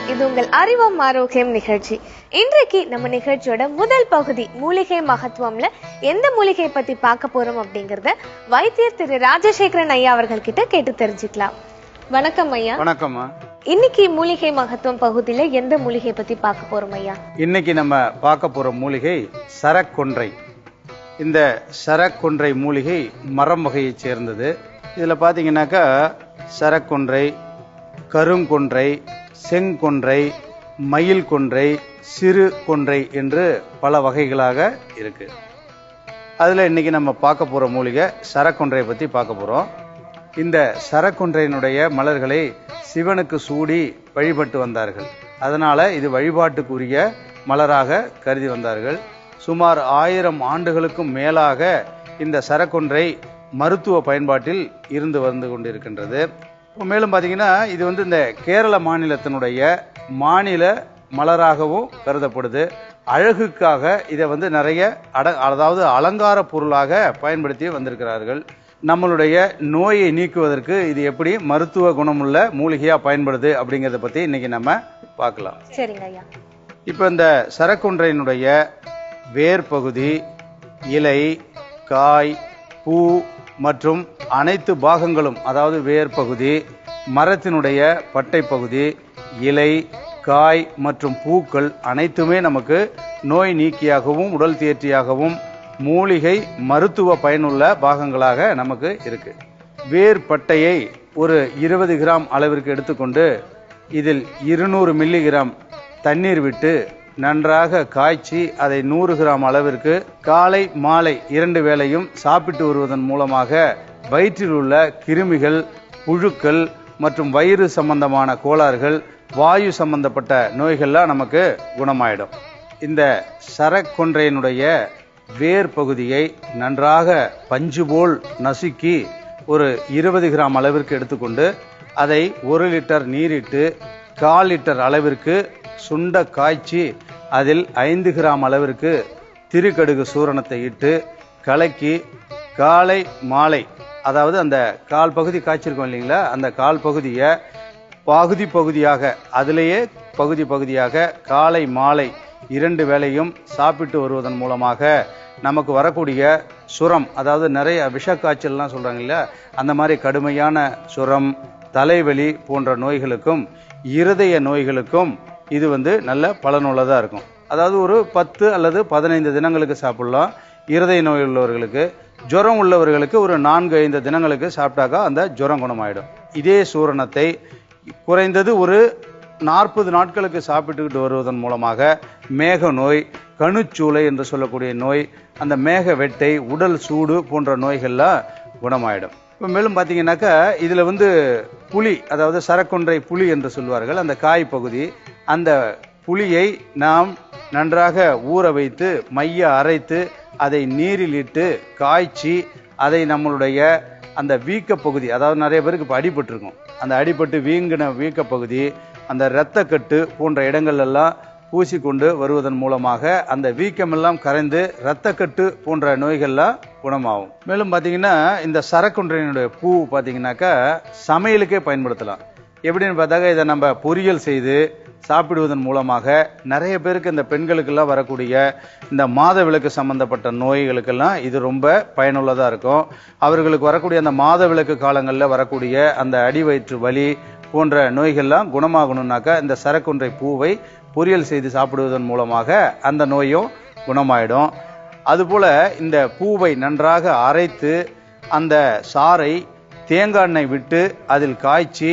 இது உங்கள் அறிவோம் ஆரோக்கியம் நிகழ்ச்சி. இன்றைக்கு நம்ம நிகழ்ச்சியோட முதல் பகுதி மூலிகை மகத்துவம்ல எந்த மூலிகை பத்தி பார்க்க போறோம் அப்படிங்கறத வைத்தியர் திரு ராஜசேகரன் ஐயா அவர்கள் கிட்ட கேட்டு தெரிஞ்சுக்கலாம். வணக்கம் ஐயா. வணக்கம்மா. இன்னைக்கு மூலிகை மகத்துவம் பகுதியில எந்த மூலிகை பத்தி பார்க்க போறோம் ஐயா? இன்னைக்கு நம்ம பார்க்க போற மூலிகை சரக்கொன்றை. இந்த சரக்கொன்றை மூலிகை மரம் வகையை சேர்ந்தது. இதுல பாத்தீங்கன்னாக்கா சரக்கொன்றை, கருங்கொன்றை, செங்கொன்றை, மயில் கொன்றை, சிறு கொன்றை என்று பல வகைகளாக இருக்கு. அதுல இன்னைக்கு நம்ம பார்க்க போற மூலிகை சரக்கொன்றை பத்தி பார்க்க போறோம். இந்த சரக்கொன்றையினுடைய மலர்களை சிவனுக்கு சூடி வழிபட்டு வந்தார்கள். அதனால இது வழிபாட்டுக்குரிய மலராக கருதி வந்தார்கள். சுமார் 1000 ஆண்டுகளுக்கும் மேலாக இந்த சரக்கொன்றை மருத்துவ பயன்பாட்டில் இருந்து வந்து கொண்டிருக்கின்றது. மேலும் பார்த்தீங்கன்னா இது வந்து இந்த கேரள மாநிலத்தினுடைய மாநில மலராகவும் கருதப்படுது. அழகுக்காக இதை வந்து நிறைய அதாவது அலங்கார பொருளாக பயன்படுத்தி வந்திருக்கிறார்கள். நம்மளுடைய நோயை நீக்குவதற்கு இது எப்படி மருத்துவ குணமுள்ள மூலிகையா பயன்படுது அப்படிங்கறத பத்தி இன்னைக்கு நம்ம பார்க்கலாம். சரிங்க ஐயா. இப்ப இந்த சரக்கொன்றையினுடைய வேர் பகுதி, இலை, காய், பூ மற்றும் அனைத்து பாகங்களும், அதாவது வேர் பகுதி, மரத்தினுடைய பட்டை பகுதி, இலை, காய் மற்றும் பூக்கள் அனைத்துமே நமக்கு நோய் நீக்கியாகவும் உடல் தேற்றியாகவும் மூலிகை மருத்துவ பயனுள்ள பாகங்களாக நமக்கு இருக்கு. வேர் பட்டையை ஒரு 20 கிராம் அளவிற்கு எடுத்துக்கொண்டு இதில் 200 மில்லிகிராம் தண்ணீர் விட்டு நன்றாக காய்ச்சி அதை 100 கிராம் அளவிற்கு காலை மாலை 2 வேளையும் சாப்பிட்டு வருவதன் மூலமாக வயிற்றில் உள்ள கிருமிகள், புழுக்கள் மற்றும் வயிறு சம்பந்தமான கோளாறுகள், வாயு சம்பந்தப்பட்ட நோய்கள்லாம் நமக்கு குணமாயிடும். இந்த சரக்கொன்றையினுடைய வேர் பகுதியை நன்றாக பஞ்சு போல் நசுக்கி ஒரு 20 கிராம் அளவிற்கு எடுத்துக்கொண்டு அதை 1 லிட்டர் நீரிட்டு 1/4 லிட்டர் அளவிற்கு சுண்ட காய்ச்சி அதில் 5 கிராம் அளவிற்கு திருக்கடுகு சூரணத்தை இட்டு கலக்கி காலை மாலை, அதாவது அந்த கால் பகுதி காய்ச்சிருக்கோம் இல்லைங்களா, அந்த கால் பகுதியை பகுதியாக அதிலேயே பகுதியாக காலை மாலை 2 வேளையும் சாப்பிட்டு வருவதன் மூலமாக நமக்கு வரக்கூடிய சுரம், அதாவது நிறைய விஷக்காய்ச்சல்லாம் சொல்றாங்க இல்லையா, அந்த மாதிரி கடுமையான சுரம், தலைவலி போன்ற நோய்களுக்கும் இருதய நோய்களுக்கும் இது வந்து நல்ல பலனுள்ளதா இருக்கும். அதாவது ஒரு 10 அல்லது 15 தினங்களுக்கு சாப்பிடலாம். இருதய நோய் உள்ளவர்களுக்கு, ஜுரம் உள்ளவர்களுக்கு ஒரு 4-5 தினங்களுக்கு சாப்பிட்டாக்கா அந்த ஜுரம் குணமாயிடும். இதே சூரணத்தை குறைந்தது ஒரு 40 நாட்களுக்கு சாப்பிட்டுக்கிட்டு வருவதன் மூலமாக மேக நோய், கணுச்சூளை என்று சொல்லக்கூடிய நோய், அந்த மேக வெட்டை, உடல் சூடு போன்ற நோய்கள்லாம் குணமாயிடும். இப்போ மேலும் பார்த்தீங்கன்னாக்கா இதில் வந்து புளி, அதாவது சரக்கொன்றை புளி என்று சொல்வார்கள், அந்த காய் பகுதி, அந்த புளியை நாம் நன்றாக ஊற வைத்து மைய அரைத்து அதை நீரில் இட்டு காய்ச்சி அதை நம்மளுடைய அந்த வீக்க பகுதி, அதாவது நிறைய பேருக்கு இப்போ அடிபட்டிருக்கும், அந்த அடிபட்டு வீங்கின வீக்க பகுதி, அந்த இரத்தக்கட்டு போன்ற இடங்கள் எல்லாம் பூசிக்கொண்டு வருவதன் மூலமாக அந்த வீக்கமெல்லாம் கரைந்து இரத்தக்கட்டு போன்ற நோய்கள்லாம் குணமாகும். மேலும் பார்த்தீங்கன்னா இந்த சரக்கொன்றையினுடைய பூ பார்த்தீங்கன்னாக்கா சமையலுக்கே பயன்படுத்தலாம். எப்படின்னு பார்த்தாக்க இதை நம்ம பொரியல் செய்து சாப்பிடுவதன் மூலமாக நிறைய பேருக்கு, இந்த பெண்களுக்கெல்லாம் வரக்கூடிய இந்த மாதவிலக்கு சம்பந்தப்பட்ட நோய்களுக்கெல்லாம் இது ரொம்ப பயனுள்ளதாக இருக்கும். அவர்களுக்கு வரக்கூடிய அந்த மாதவிலக்கு காலங்களில் வரக்கூடிய அந்த அடிவயிற்று வலி போன்ற நோய்கள்லாம் குணமாகணும்னாக்கா இந்த சரக்கொன்றை பூவை பொரியல் செய்து சாப்பிடுவதன் மூலமாக அந்த நோயும் குணமாயிடும். அதுபோல இந்த பூவை நன்றாக அரைத்து அந்த சாறை தேங்காய் எண்ணெய் விட்டு அதில் காய்ச்சி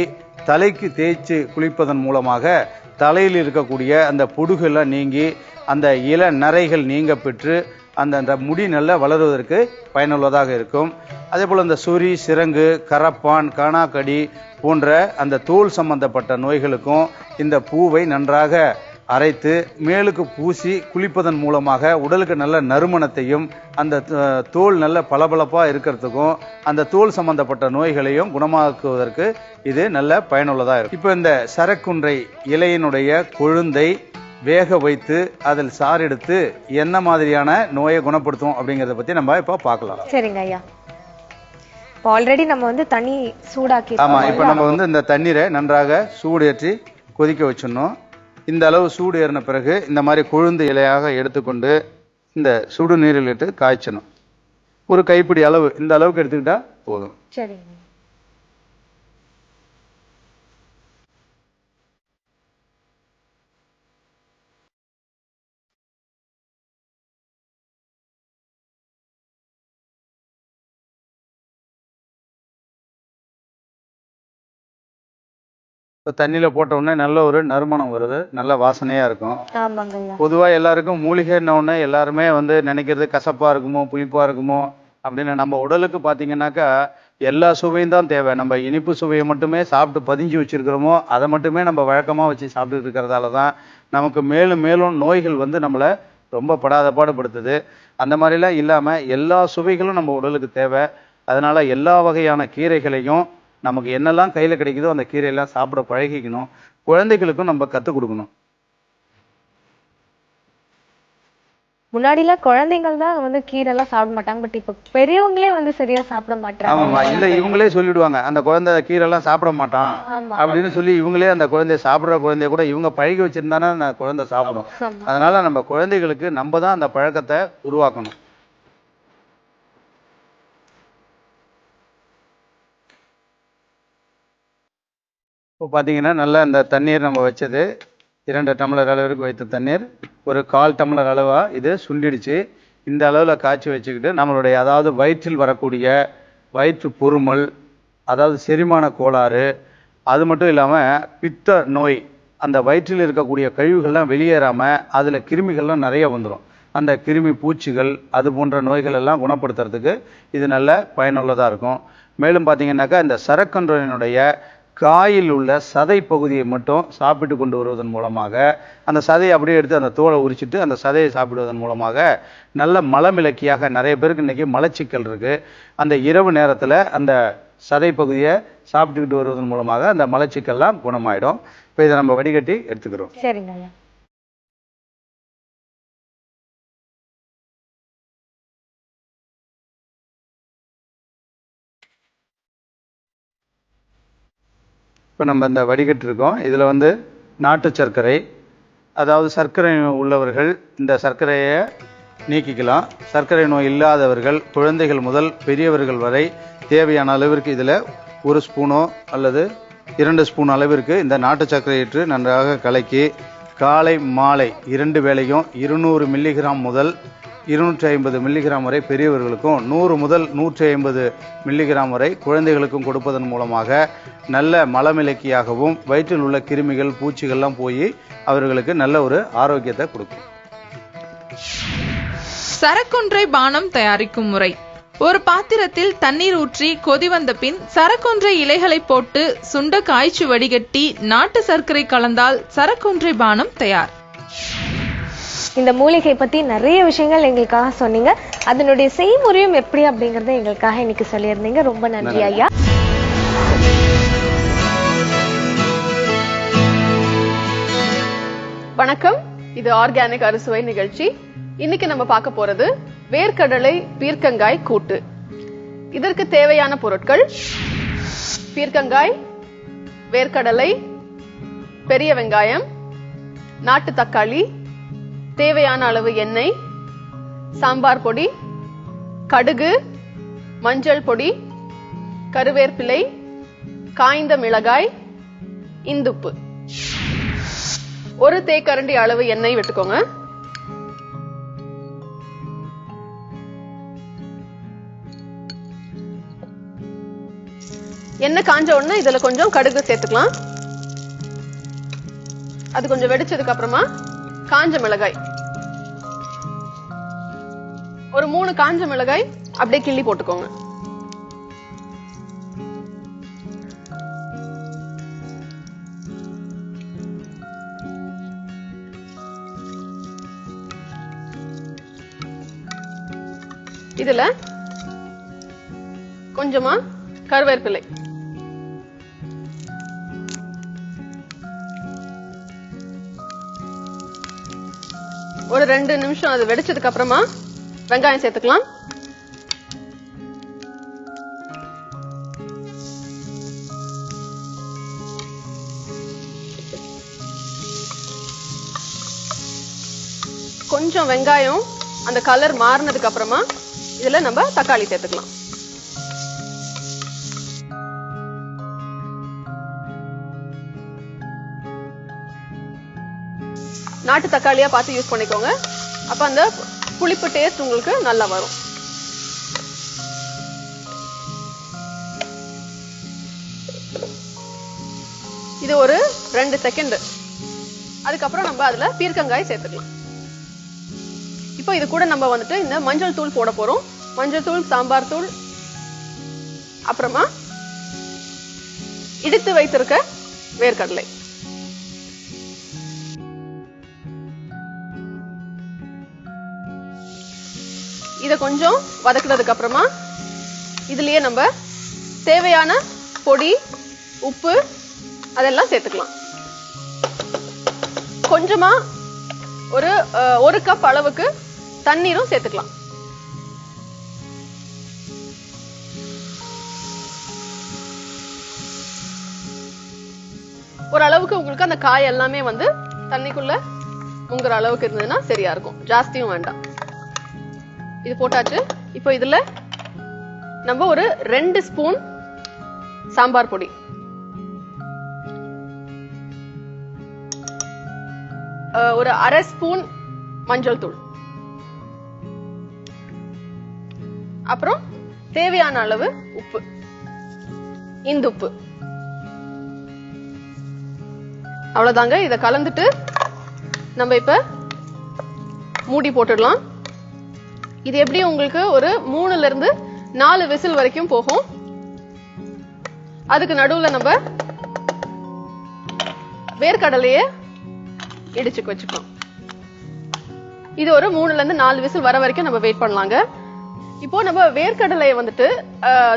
தலைக்கு தேய்ச்சி குளிப்பதன் மூலமாக தலையில் இருக்கக்கூடிய அந்த பொடுகெல்லாம் நீங்கி அந்த இள நரைகள் நீங்க பெற்று அந்த முடி நல்லா வளருவதற்கு பயனுள்ளதாக இருக்கும். அதே போல் இந்த சொறி, சிரங்கு, கரப்பான், காணாக்கடி போன்ற அந்த தோல் சம்பந்தப்பட்ட நோய்களுக்கும் இந்த பூவை நன்றாக அரைத்து மேலுக்கு பூசி குளிப்பதன் மூலமாக உடலுக்கு நல்ல நறுமணத்தையும் அந்த தோல் நல்ல பளபளப்பாக இருக்கிறதுக்கும் அந்த தோல் சம்பந்தப்பட்ட நோய்களையும் குணமாக்குவதற்கு இது நல்ல பயனுள்ளதாக இருக்கும். இப்போ இந்த சரக்கொன்றை இலையினுடைய கொழுந்தை வேக வைத்து அதில் சாறு எடுத்து என்ன மாதிரியான நோயை குணப்படுத்தும் அப்படிங்கறத பத்தி நம்ம இப்ப பார்க்கலாம். சரிங்க ஐயா. ஆல்ரெடி நம்ம வந்து தண்ணி சூடாக்கி, ஆமா, இப்ப நம்ம வந்து இந்த தண்ணீரை நன்றாக சூடேற்றி கொதிக்க வச்சிடணும். இந்த அளவு சூடு ஏறின பிறகு இந்த மாதிரி கொழுந்து இலையாக எடுத்துக்கொண்டு இந்த சுடு நீரில் இட்டு காய்ச்சணும். ஒரு கைப்பிடி அளவு, இந்த அளவுக்கு எடுத்துக்கிட்டா போதும். சரிங்க. இப்போ தண்ணியில் போட்ட உடனே நல்ல ஒரு நறுமணம் வருது, நல்ல வாசனையாக இருக்கும். ஆமாங்கய்யா. பொதுவாக எல்லாருக்கும் மூலிகைன்ன உடனே எல்லாருமே வந்து நினைக்கிறது கசப்பாக இருக்குமோ புளிப்பாக இருக்குமோ அப்படின்னு. நம்ம உடலுக்கு பார்த்தீங்கன்னாக்கா எல்லா சுவையும் தான் தேவை. நம்ம இனிப்பு சுவையை மட்டுமே சாப்பிட்டு பதிஞ்சு வச்சிருக்கிறோமோ அதை மட்டுமே நம்ம வழக்கமாக வச்சு சாப்பிட்டுட்டு இருக்கிறதால தான் நமக்கு மேலும் மேலும் நோய்கள் வந்து நம்மளை ரொம்ப படாத பாடுபடுத்துது. அந்த மாதிரிலாம் இல்லாமல் எல்லா சுவைகளும் நம்ம உடலுக்கு தேவை. அதனால எல்லா வகையான கீரைகளையும் நமக்கு என்னெல்லாம் கையில் கிடைக்குதோ அந்த கீரையெல்லாம் சாப்பிட பழகிக்கணும். குழந்தைகளுக்கும் நம்ம கற்றுக் கொடுக்கணும். முன்னாடிலாம் குழந்தைகள் தான் வந்து கீரை எல்லாம் சாப்பிட மாட்டாங்க. பட் இப்ப பெரியவங்களே வந்து சரியா சாப்பிட மாட்டாங்க. ஆமாம்மா, இல்லை இவங்களே சொல்லிடுவாங்க அந்த குழந்தை கீரைலாம் சாப்பிட மாட்டான் அப்படின்னு சொல்லி இவங்களே அந்த குழந்தைய சாப்பிட்ற குழந்தைய கூட இவங்க பழகி வச்சிருந்தானே அந்த குழந்தை சாப்பிடும். அதனால நம்ம குழந்தைகளுக்கு நம்ம தான் அந்த பழக்கத்தை உருவாக்கணும். இப்போ பார்த்தீங்கன்னா நல்லா இந்த தண்ணீர் நம்ம வச்சது 2 டம்ளர் அளவிற்கு வைத்த தண்ணீர் ஒரு 1/4 டம்ளர் அளவாக இது சுண்டிடுச்சு. இந்த அளவில் காய்ச்சி வச்சுக்கிட்டு நம்மளுடைய அதாவது வயிற்றில் வரக்கூடிய வயிற்று பொறுமல், அதாவது செரிமான கோளாறு, அது மட்டும் இல்லாமல் பித்த நோய், அந்த வயிற்றில் இருக்கக்கூடிய கழிவுகள்லாம் வெளியேறாமல் அதில் கிருமிகள்லாம் நிறைய வந்துடும். அந்த கிருமி பூச்சிகள் அது போன்ற நோய்கள் எல்லாம் குணப்படுத்துறதுக்கு இது நல்ல பயனுள்ளதாக இருக்கும். மேலும் பார்த்தீங்கன்னாக்கா இந்த சரக்கன்றினுடைய காயில் உள்ள சதை பகுதியை மட்டும் சாப்பிட்டு கொண்டு வருவதன் மூலமாக அந்த சதையை அப்படியே எடுத்து அந்த தோலை உரிச்சிட்டு அந்த சதையை சாப்பிடுவதன் மூலமாக நல்ல மலமிளக்கியாக, நிறைய பேருக்கு இன்றைக்கி மலச்சிக்கல் இருக்குது, அந்த இரவு நேரத்தில் அந்த சதை பகுதியை சாப்பிட்டுக்கிட்டு வருவதன் மூலமாக அந்த மலச்சிக்கல்லாம் குணமாயிடும். இப்போ இதை நம்ம வடிகட்டி எடுத்துக்கிறோம். சரிங்க. இப்போ நம்ம இந்த வடிகட்டிருக்கோம். இதில் வந்து நாட்டு சர்க்கரை, அதாவது சர்க்கரை உள்ளவர்கள் இந்த சர்க்கரையை நீக்கிக்கலாம். சர்க்கரை நோய் இல்லாதவர்கள் குழந்தைகள் முதல் பெரியவர்கள் வரை தேவையான அளவிற்கு இதில் 1 ஸ்பூனோ அல்லது 2 ஸ்பூன் அளவிற்கு இந்த நாட்டு சர்க்கரை இட்டு நன்றாக கலக்கி காலை மாலை 2 வேளையும் 200 மில்லிகிராம் முதல் 250 மில்லிகிராம் வரை பெரியவர்களுக்கும் 100 முதல் 150 மில்லிகிராம் வரை குழந்தைகளுக்கும் கொடுப்பதன் மூலமாக நல்ல மலமிளக்கியாகவும் வயிற்றில் உள்ள கிருமிகள் பூச்சிகள்லாம் போய் அவர்களுக்கு நல்ல ஒரு ஆரோக்கியத்தை கொடுக்கும். சரக்கொன்றை பானம் தயாரிக்கும் முறை: ஒரு பாத்திரத்தில் தண்ணீர் ஊற்றி கொதி வந்த பின் சரக்கொன்றை இலைகளை போட்டு சுண்ட காய்ச்சி வடிகட்டி நாட்டு சர்க்கரை கலந்தால் சரக்கொன்றை பானம் தயார். இந்த மூலிகை பத்தி நிறைய விஷயங்கள் எங்களுக்காக சொன்னீங்க. அதனுடைய செய்முறையும் எப்படி அப்படிங்கறத எங்களுக்காக இன்னைக்கு சொல்லியிருந்தீங்க. ரொம்ப நன்றி ஐயா. வணக்கம், இது ஆர்கானிக் அறுசுவை நிகழ்ச்சி. இன்னைக்கு நம்ம பார்க்க போறது வேர்க்கடலை பீர்க்கங்காய் கூட்டு. இதற்கு தேவையான பொருட்கள்: பீர்க்கங்காய், வேர்க்கடலை, பெரிய வெங்காயம், நாட்டு தக்காளி, தேவையான அளவு எண்ணெய், சாம்பார் பொடி, கடுகு, மஞ்சள் பொடி, கருவேப்பிலை, காய்ந்த மிளகாய், இந்துப்பு. 1 தேக்கரண்டி அளவு எண்ணெய் விட்டுக்கோங்க. எண்ணெய் காஞ்ச உடனே இதுல கொஞ்சம் கடுகு சேர்த்துக்கலாம். அது கொஞ்சம் வெடிச்சதுக்கு அப்புறமா காஞ்ச மிளகாய், ஒரு 3 காஞ்ச மிளகாய் அப்படியே கிள்ளி போட்டுக்கோங்க. இதுல கொஞ்சமா கருவேப்பிலை, ஒரு 2 நிமிஷம் அது வெடிச்சதுக்கு அப்புறமா வெங்காயம் சேர்த்துக்கலாம். கொஞ்சம் வெங்காயம் அந்த கலர் மாறினதுக்கு அப்புறமா இதுல நம்ம தக்காளி சேர்த்துக்கலாம். நாட்டு தக்காளியா பார்த்து யூஸ் பண்ணிக்கோங்க. அப்ப அந்த புளிப்பு டேஸ்ட் உங்களுக்கு நல்லா வரும். இது ஒரு 2 செகண்ட். அதுக்கப்புறம் நம்ம அதுல பீர்க்கங்காய் சேர்த்துக்கலாம். இப்போ இது கூட நம்ம வந்துட்டு இந்த மஞ்சள் தூள் போட போறோம். மஞ்சள் தூள், சாம்பார் தூள், அப்புறமா இடித்து வைத்திருக்க வேர்க்கடலை. இத கொஞ்சம் வதக்குனதுக்கு அப்புறமா இதுலயே நம்ம தேவையான பொடி, உப்பு அதெல்லாம் சேர்த்துக்கலாம். கொஞ்சமா ஒரு கப் அளவுக்கு தண்ணீரும் சேர்த்துக்கலாம். ஒரு அளவுக்கு உங்களுக்கு அந்த காய் எல்லாமே வந்து தண்ணிக்குள்ள முங்குற அளவுக்கு இருந்ததுன்னா சரியா இருக்கும். ஜாஸ்தியும் வேண்டாம். இது போட்டாச்சு. இப்போ இதுல நம்ம ஒரு 2 ஸ்பூன் சாம்பார் பொடி, ஒரு அரை ஸ்பூன் மஞ்சள் தூள், அப்புறம் தேவையான அளவு உப்பு, இந்துப்பு. அவ்வளவுதாங்க. இத கலந்துட்டு நம்ம இப்ப மூடி போட்டுடலாம். இது எப்படி உங்களுக்கு ஒரு 3ல இருந்து 4 விசில் வரைக்கும் போகும். அதுக்கு நடுவுல நம்ம வேர்க்கடலையே இடிச்சு வச்சுக்கலாம். இது ஒரு 3ல இருந்து 4 விசில் வர வரைக்கும் நம்ம வெயிட் பண்ணலாங்க. இப்போ நம்ம வேர்க்கடலையை வந்துட்டு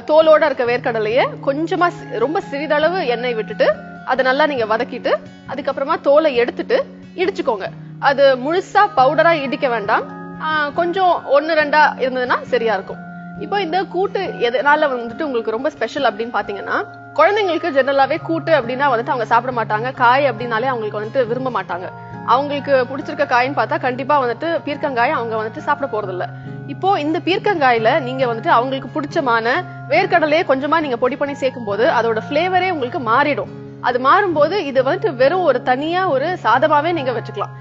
தோலோட இருக்க வேர்க்கடலையை கொஞ்சமா ரொம்ப சிறிதளவு எண்ணெய் விட்டுட்டு அதை நல்லா நீங்க வதக்கிட்டு அதுக்கப்புறமா தோலை எடுத்துட்டு இடிச்சுக்கோங்க. அது முழுசா பவுடரா இடிக்க வேண்டாம். கொஞ்சம் 1-2 இருந்ததுன்னா சரியா இருக்கும். இப்போ இந்த கூட்டு எதனால வந்துட்டு உங்களுக்கு ரொம்ப ஸ்பெஷல் அப்படின்னு பாத்தீங்கன்னா, குழந்தைங்களுக்கு ஜெனரலாவே கூட்டு அப்படின்னா வந்துட்டு அவங்க சாப்பிட மாட்டாங்க. காய் அப்படின்னாலே அவங்களுக்கு வந்துட்டு விரும்ப மாட்டாங்க. அவங்களுக்கு பிடிச்சிருக்க காயின்னு பார்த்தா கண்டிப்பா வந்துட்டு பீர்க்கங்காய் அவங்க வந்துட்டு சாப்பிட போறது இல்ல. இப்போ இந்த பீர்க்கங்காயில நீங்க வந்துட்டு அவங்களுக்கு பிடிச்சமான வேர்க்கடலையே கொஞ்சமா நீங்க பொடி பண்ணி சேர்க்கும் போது அதோட பிளேவரே உங்களுக்கு மாறிடும். அது மாறும்போது இது வந்துட்டு வெறும் ஒரு தனியா ஒரு சாதமாவே நீங்க வச்சுக்கலாம்.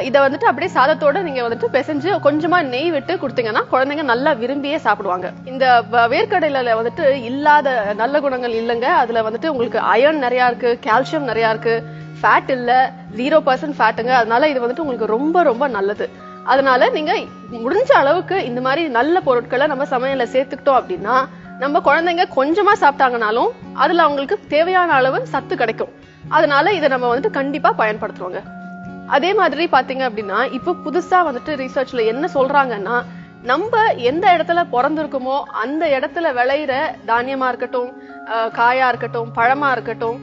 இத வந்துட்டு அப்படியே சாதத்தோட நீங்க வந்துட்டு பிசைஞ்சு கொஞ்சமா நெய் விட்டு கொடுத்தீங்கன்னா குழந்தைங்க நல்லா விரும்பியே சாப்பிடுவாங்க. இந்த வேர்க்கடலையில வந்துட்டு இல்லாத நல்ல குணங்கள் இல்லைங்க. அதுல வந்துட்டு உங்களுக்கு அயர்ன் நிறைய இருக்கு, கால்சியம் நிறைய இருக்கு, ஃபேட் இல்ல, 0% ஃபேட்டுங்க. அதனால இது வந்துட்டு உங்களுக்கு ரொம்ப ரொம்ப நல்லது. அதனால நீங்க முடிஞ்ச அளவுக்கு இந்த மாதிரி நல்ல பொருட்களை நம்ம சமையல சேர்த்துக்கிட்டோம் அப்படின்னா நம்ம குழந்தைங்க கொஞ்சமா சாப்பிட்டாங்கனாலும் அதுல அவங்களுக்கு தேவையான அளவு சத்து கிடைக்கும். அதனால இதை நம்ம வந்துட்டு கண்டிப்பா பயன்படுத்துவோங்க. அதே மாதிரி பாத்தீங்க அப்படின்னா இப்ப புதுசா வந்துட்டு ரிசர்ச்ல என்ன சொல்றாங்கன்னா, நம்ம எந்த இடத்துல பிறந்திருக்குமோ அந்த இடத்துல விளையிற தானியமா இருக்கட்டும், காயா இருக்கட்டும், பழமா இருக்கட்டும்,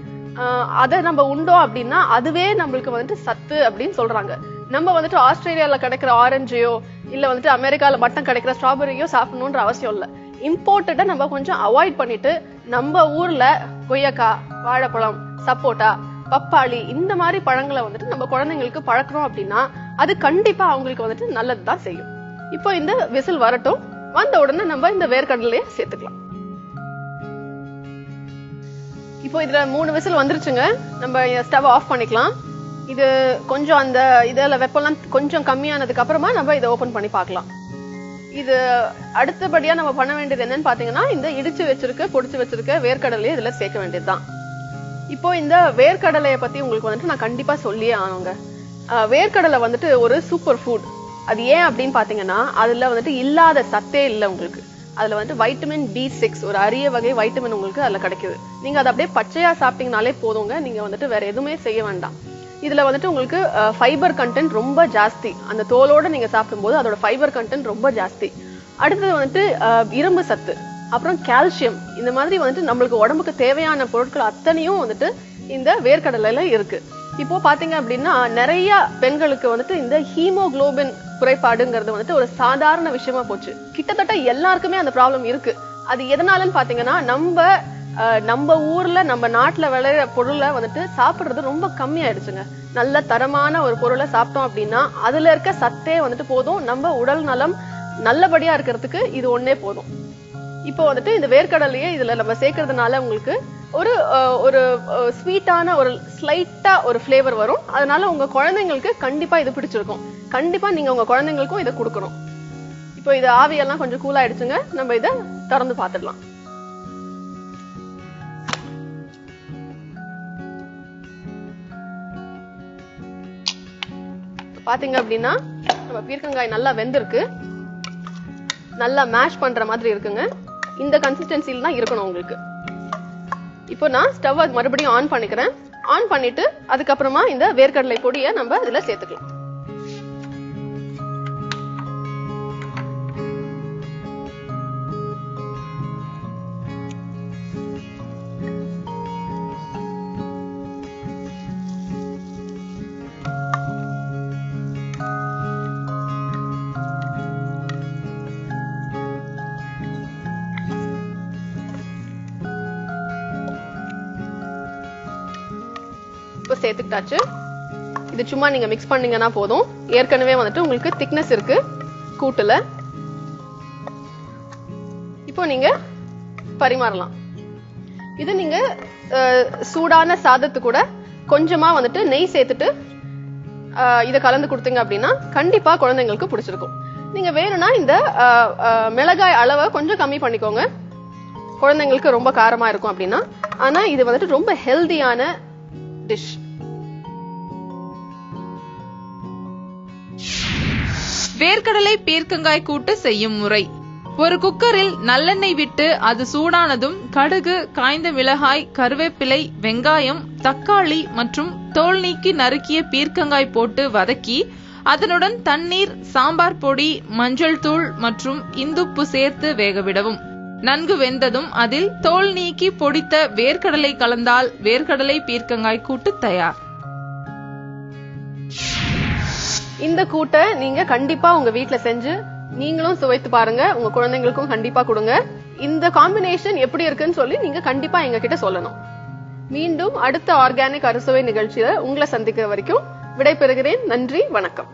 அதை நம்ம உண்டோம் அப்படின்னா அதுவே நம்மளுக்கு வந்துட்டு சத்து அப்படின்னு சொல்றாங்க. நம்ம வந்துட்டு ஆஸ்திரேலியால கிடைக்கிற ஆரஞ்சையோ இல்ல வந்துட்டு அமெரிக்கால மட்டும் கிடைக்கிற ஸ்ட்ராபெரியோ சாப்பிடணும்ன்ற அவசியம் இல்ல. இம்போர்ட்டட நம்ம கொஞ்சம் அவாய்ட் பண்ணிட்டு நம்ம ஊர்ல கொய்யக்காய், வாழைப்பழம், சப்போட்டா, பப்பாளி இந்த மாதிரி பழங்களை வந்துட்டு நம்ம குழந்தைங்களுக்கு பழக்கணும் அப்படின்னா அது கண்டிப்பா அவங்களுக்கு வந்துட்டு நல்லதுதான் செய்யும். இப்போ இந்த விசில் வரட்டும். வந்த உடனே நம்ம இந்த வேர்க்கடலையை சேர்த்துக்கலாம். இப்போ இதுல 3 விசில் வந்துருச்சுங்க. நம்ம ஸ்டவ் ஆஃப் பண்ணிக்கலாம். இது கொஞ்சம் அந்த இதுல வெப்பம்லாம் கொஞ்சம் கம்மியானதுக்கு அப்புறமா நம்ம இதை ஓபன் பண்ணி பார்க்கலாம். இது அடுத்தபடியா நம்ம பண்ண வேண்டியது என்னன்னு பாத்தீங்கன்னா, இந்த இடிச்சு வச்சிருக்க பொடிச்சு வச்சிருக்க வேர்க்கடலையை இதுல சேர்க்க வேண்டியதுதான். இப்போ இந்த வேர்க்கடலையை பத்தி உங்களுக்கு வந்துட்டு நான் கண்டிப்பா சொல்லியே ஆனுங்க. வேர்க்கடலை வந்துட்டு ஒரு சூப்பர் ஃபுட். அது ஏன் அப்படின்னு பாத்தீங்கன்னா அதுல வந்துட்டு இல்லாத சத்தே இல்லை உங்களுக்கு. அதுல வந்துட்டு வைட்டமின் B6 ஒரு அரிய வகை வைட்டமின் உங்களுக்கு அதுல கிடைக்குது. நீங்க அதை அப்படியே பச்சையா சாப்பிட்டீங்கனாலே போதுங்க. நீங்க வந்துட்டு வேற எதுவுமே செய்ய வேண்டாம். இதுல வந்துட்டு உங்களுக்கு ஃபைபர் கண்டென்ட் ரொம்ப ஜாஸ்தி. அந்த தோலோட நீங்க சாப்பிடும்போது அதோட ஃபைபர் கண்டென்ட் ரொம்ப ஜாஸ்தி. அடுத்தது வந்துட்டு இரும்பு சத்து, அப்புறம் கால்சியம், இந்த மாதிரி வந்துட்டு நம்மளுக்கு உடம்புக்கு தேவையான பொருட்கள் அத்தனையும் வந்துட்டு இந்த வேர்க்கடலையில இருக்கு. இப்போ பாத்தீங்க அப்படின்னா நிறைய பெண்களுக்கு வந்துட்டு இந்த ஹீமோகுளோபின் குறைபாடுங்கிறது வந்துட்டு ஒரு சாதாரண விஷயமா போச்சு. கிட்டத்தட்ட எல்லாருக்குமே அந்த ப்ராப்ளம் இருக்கு. அது எதனாலன்னு பாத்தீங்கன்னா நம்ம ஊர்ல நம்ம நாட்டுல விளையிற பொருளை வந்துட்டு சாப்பிடுறது ரொம்ப கம்மி ஆயிடுச்சுங்க. நல்ல தரமான ஒரு பொருளை சாப்பிட்டோம் அப்படின்னா அதுல இருக்க சத்தே வந்துட்டு போதும், நம்ம உடல் நலம் நல்லபடியா இருக்கிறதுக்கு இது ஒண்ணே போதும். இப்போ வந்துட்டு இந்த வேர்க்கடலையே இதுல நம்ம சேர்க்கறதுனால உங்களுக்கு ஒரு ஒரு ஸ்வீட்டான ஒரு ஸ்லைட்டா ஒரு ஃபிளேவர் வரும். அதனால உங்க குழந்தைங்களுக்கு கண்டிப்பா இது பிடிச்சிருக்கும். கண்டிப்பா நீங்க உங்க குழந்தைங்களுக்கும் இதை கொடுக்கணும். இப்போ இது ஆவியெல்லாம் கொஞ்சம் கூல் ஆயிடுச்சுங்க, நம்ம இதை திறந்து பார்த்துடலாம். பாத்தீங்க அப்படின்னா நம்ம பீர்க்கங்காய் நல்லா வெந்திருக்கு, நல்லா மேஷ் பண்ற மாதிரி இருக்குங்க. இந்த கன்சிஸ்டன்சில தான் இருக்கணும் உங்களுக்கு. இப்போ நான் ஸ்டவ் மறுபடியும் ஆன் பண்ணிக்கிறேன். ஆன் பண்ணிட்டு அதுக்கப்புறமா இந்த வேர்க்கடலை பொடியை நம்ம இதுல சேர்த்துக்கலாம். சேர்த்துக்கிட்டாச்சு. இது சும்மா நீங்க மிக்ஸ் பண்ணீங்கன்னா போதும். ஏற்கனவே வந்துட்டு உங்களுக்கு திக்னஸ் இருக்கு கூட்டுல. இப்போ நீங்க பரிமாறலாம். இது நீங்க சூடான சாதத்து கூட கொஞ்சமா வந்துட்டு நெய் சேர்த்துட்டு இதை கலந்து கொடுத்தீங்க அப்படின்னா கண்டிப்பா குழந்தைங்களுக்கு பிடிச்சிருக்கும். நீங்க வேணும்னா இந்த மிளகாய் அளவை கொஞ்சம் கம்மி பண்ணிக்கோங்க, குழந்தைங்களுக்கு ரொம்ப காரமா இருக்கும் அப்படின்னா. ஆனா இது வந்துட்டு ரொம்ப ஹெல்தியான டிஷ். வேர்க்கடலை பீர்க்கங்காய் கூட்டு செய்யும் முறை. ஒரு குக்கரில் நல்லெண்ணெய் விட்டு அது சூடானதும் கடுகு, காய்ந்த மிளகாய், கருவேப்பிலை, வெங்காயம், தக்காளி மற்றும் தோல் நீக்கி நறுக்கிய பீர்க்கங்காய் போட்டு வதக்கி அதனுடன் தண்ணீர், சாம்பார் பொடி, மஞ்சள் தூள் மற்றும் இந்துப்பு சேர்த்து வேகவிடவும். நன்கு வெந்ததும் அதில் தோல் நீக்கி பொடித்த வேர்க்கடலை கலந்தால் வேர்க்கடலை பீர்க்கங்காய் கூட்டு தயார். இந்த கூட்டை நீங்க கண்டிப்பா உங்க வீட்ல செஞ்சு நீங்களும் சுவைத்து பாருங்க, உங்க குழந்தைங்களுக்கும் கண்டிப்பா கொடுங்க. இந்த காம்பினேஷன் எப்படி இருக்குன்னு சொல்லி நீங்க கண்டிப்பா எங்க கிட்ட சொல்லணும். மீண்டும் அடுத்த ஆர்கானிக் அறுசுவை நிகழ்ச்சியில உங்களை சந்திக்கிற வரைக்கும் விடைபெறுகிறேன். நன்றி, வணக்கம்.